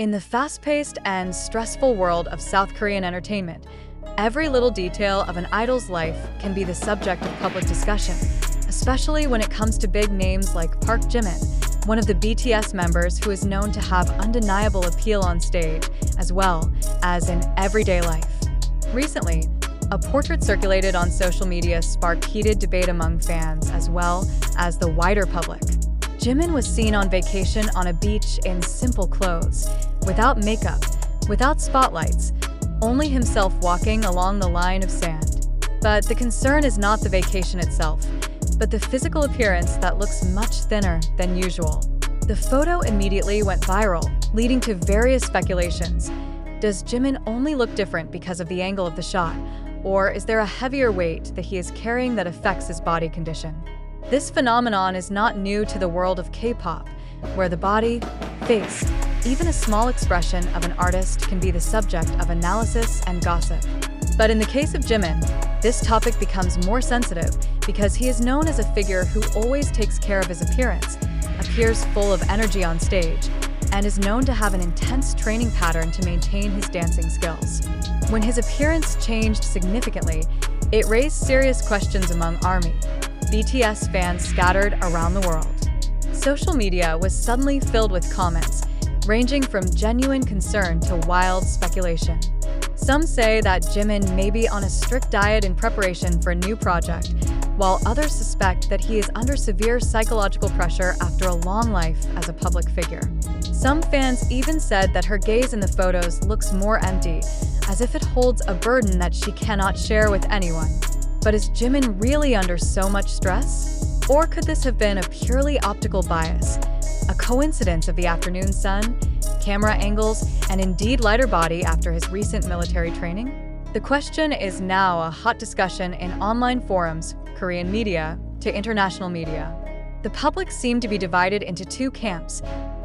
In the fast-paced and stressful world of South Korean entertainment, every little detail of an idol's life can be the subject of public discussion, especially when it comes to big names like Park Jimin, one of the BTS members who is known to have undeniable appeal on stage, as well as in everyday life. Recently, a portrait circulated on social media sparked heated debate among fans as well as the wider public. Jimin was seen on vacation on a beach in simple clothes, without makeup, without spotlights, only himself walking along the line of sand. But the concern is not the vacation itself, but the physical appearance that looks much thinner than usual. The photo immediately went viral, leading to various speculations. Does Jimin only look different because of the angle of the shot, or is there a heavier weight that he is carrying that affects his body condition? This phenomenon is not new to the world of K-pop, where the body, face, even a small expression of an artist can be the subject of analysis and gossip. But in the case of Jimin, this topic becomes more sensitive because he is known as a figure who always takes care of his appearance, appears full of energy on stage, and is known to have an intense training pattern to maintain his dancing skills. When his appearance changed significantly, it raised serious questions among ARMY, BTS fans scattered around the world. Social media was suddenly filled with comments, ranging from genuine concern to wild speculation. Some say that Jimin may be on a strict diet in preparation for a new project, while others suspect that he is under severe psychological pressure after a long life as a public figure. Some fans even said that her gaze in the photos looks more empty, as if it holds a burden that she cannot share with anyone. But is Jimin really under so much stress? Or could this have been a purely optical bias, a coincidence of the afternoon sun, camera angles, and indeed lighter body after his recent military training? The question is now a hot discussion in online forums, Korean media, to international media. The public seemed to be divided into two camps,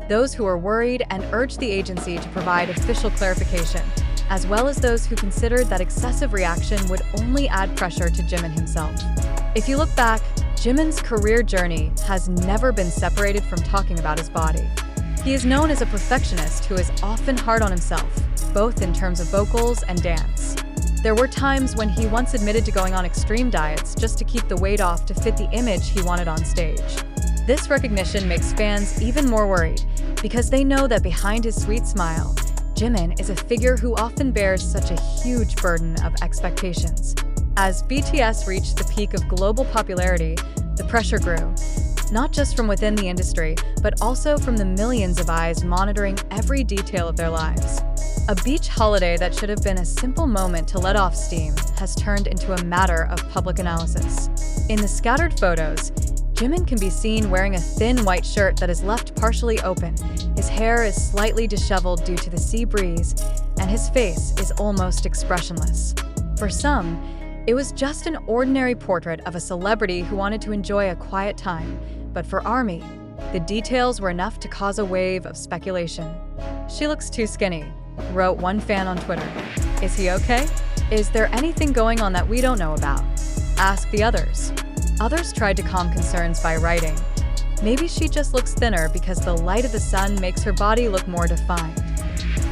those who are worried and urged the agency to provide official clarification, as well as those who considered that excessive reaction would only add pressure to Jimin himself. If you look back, Jimin's career journey has never been separated from talking about his body. He is known as a perfectionist who is often hard on himself, both in terms of vocals and dance. There were times when he once admitted to going on extreme diets just to keep the weight off to fit the image he wanted on stage. This recognition makes fans even more worried, because they know that behind his sweet smile, Jimin is a figure who often bears such a huge burden of expectations. As BTS reached the peak of global popularity, the pressure grew, not just from within the industry, but also from the millions of eyes monitoring every detail of their lives. A beach holiday that should have been a simple moment to let off steam has turned into a matter of public analysis. In the scattered photos, Jimin can be seen wearing a thin white shirt that is left partially open. His hair is slightly disheveled due to the sea breeze, and his face is almost expressionless. For some, it was just an ordinary portrait of a celebrity who wanted to enjoy a quiet time, but for ARMY, the details were enough to cause a wave of speculation. "She looks too skinny," wrote one fan on Twitter. "Is he okay? Is there anything going on that we don't know about?" asked the others. Others tried to calm concerns by writing, "Maybe she just looks thinner because the light of the sun makes her body look more defined."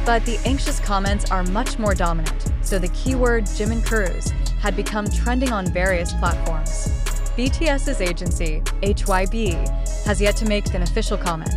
But the anxious comments are much more dominant, so the keyword Jimin Cruise had become trending on various platforms. BTS's agency, HYB, has yet to make an official comment.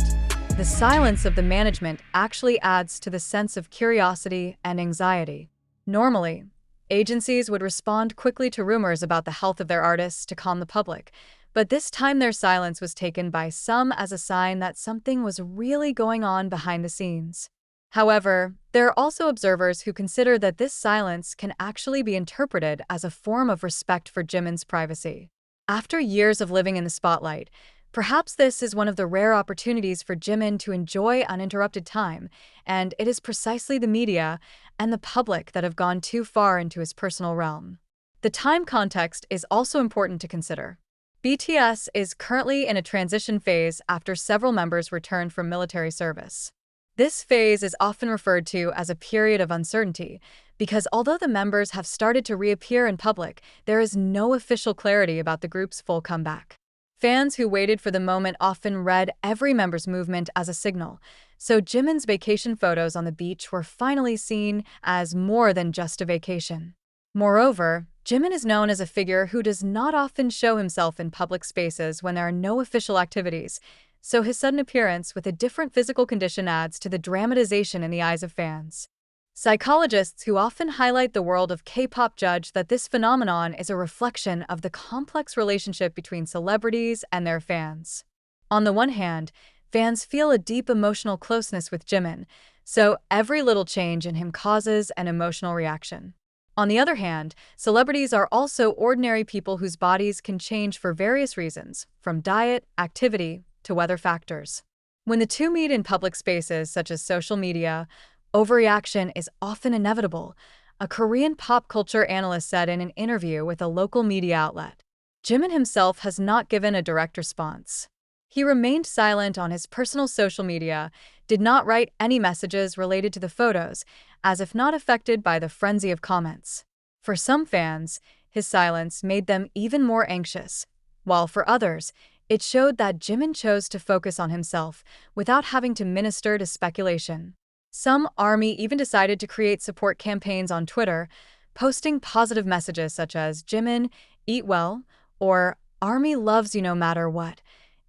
The silence of the management actually adds to the sense of curiosity and anxiety. Normally, agencies would respond quickly to rumors about the health of their artists to calm the public, but this time their silence was taken by some as a sign that something was really going on behind the scenes. However, there are also observers who consider that this silence can actually be interpreted as a form of respect for Jimin's privacy. After years of living in the spotlight, perhaps this is one of the rare opportunities for Jimin to enjoy uninterrupted time, and it is precisely the media and the public that have gone too far into his personal realm. The time context is also important to consider. BTS is currently in a transition phase after several members returned from military service. This phase is often referred to as a period of uncertainty, because although the members have started to reappear in public, there is no official clarity about the group's full comeback. Fans who waited for the moment often read every member's movement as a signal, So Jimin's vacation photos on the beach were finally seen as more than just a vacation. Moreover, Jimin is known as a figure who does not often show himself in public spaces when there are no official activities, so his sudden appearance with a different physical condition adds to the dramatization in the eyes of fans. Psychologists who often highlight the world of K-pop judge that this phenomenon is a reflection of the complex relationship between celebrities and their fans. On the one hand, fans feel a deep emotional closeness with Jimin, so every little change in him causes an emotional reaction. On the other hand, celebrities are also ordinary people whose bodies can change for various reasons, from diet, activity, to weather factors. When the two meet in public spaces such as social media, overreaction is often inevitable, a Korean pop culture analyst said in an interview with a local media outlet. Jimin himself has not given a direct response. He remained silent on his personal social media, did not write any messages related to the photos, as if not affected by the frenzy of comments. For some fans, his silence made them even more anxious, while for others, it showed that Jimin chose to focus on himself without having to minister to speculation. Some ARMY even decided to create support campaigns on Twitter, posting positive messages such as "Jimin, eat well," or "ARMY loves you no matter what,"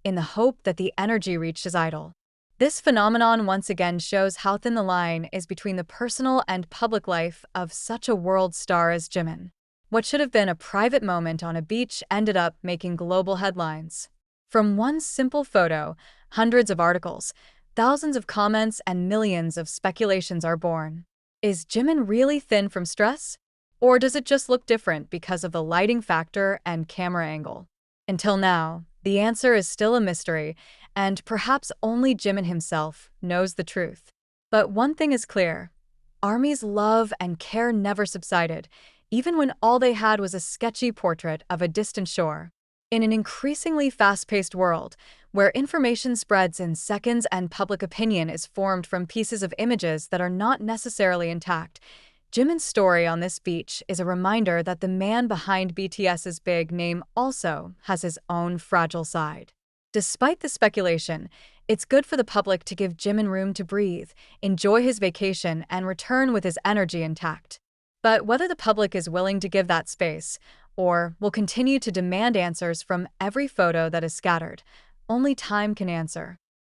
in the hope that the energy reached his idol. This phenomenon once again shows how thin the line is between the personal and public life of such a world star as Jimin. What should have been a private moment on a beach ended up making global headlines. From one simple photo, hundreds of articles, thousands of comments, and millions of speculations are born. Is Jimin really thin from stress? Or does it just look different because of the lighting factor and camera angle? Until now, the answer is still a mystery, and perhaps only Jimin himself knows the truth. But one thing is clear: ARMY's love and care never subsided, even when all they had was a sketchy portrait of a distant shore. In an increasingly fast-paced world, where information spreads in seconds and public opinion is formed from pieces of images that are not necessarily intact, Jimin's story on this beach is a reminder that the man behind BTS's big name also has his own fragile side. Despite the speculation, it's good for the public to give Jimin room to breathe, enjoy his vacation, and return with his energy intact. But whether the public is willing to give that space, or will continue to demand answers from every photo that is scattered, only time can answer.